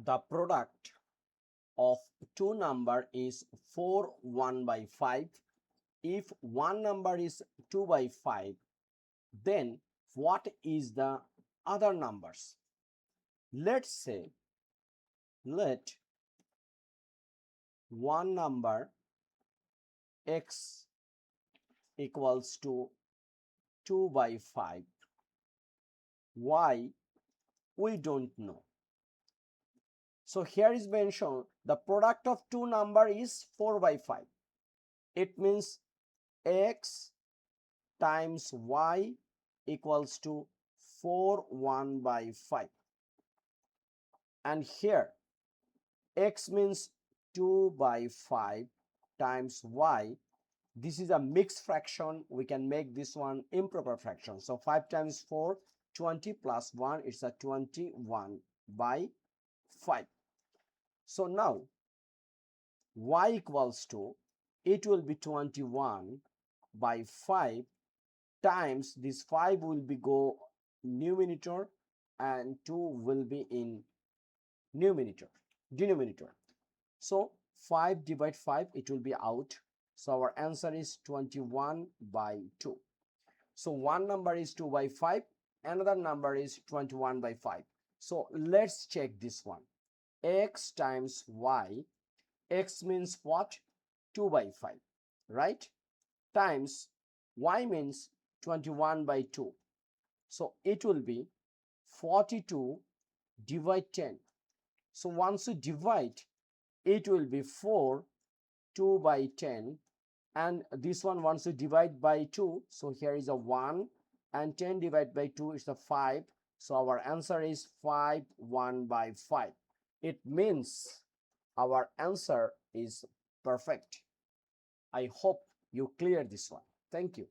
The product of two number is 4 1 by 5. If one number is 2 by 5, then what is the other numbers? Let's say, let one number x equals to 2 by 5. Y we don't know. So here is mentioned the product of two number is 4 by 5. It means x times y equals to 4 1 by 5. And here x means 2 by 5 times y. This is a mixed fraction. We can make this one improper fraction. So 5 times 4, 20 plus 1, it's a 21 by 5. So now y equals to, it will be 21 by 5 times this 5 will be go numerator and 2 will be in denominator. So 5 divide 5, it will be out. So our answer is 21 by 2. So one number is 2 by 5, another number is 21 by 5. So let's check this one. X times y, x means what? 2 by 5, right? Times y means 21 by 2. So it will be 42 divide 10. So once you divide, it will be 4 2 by 10, and this one once you divide by 2, so here is a 1, and 10 divided by 2 is a 5. So our answer is 5 1 by 5. It means our answer is perfect. I hope you clear this one. Thank you.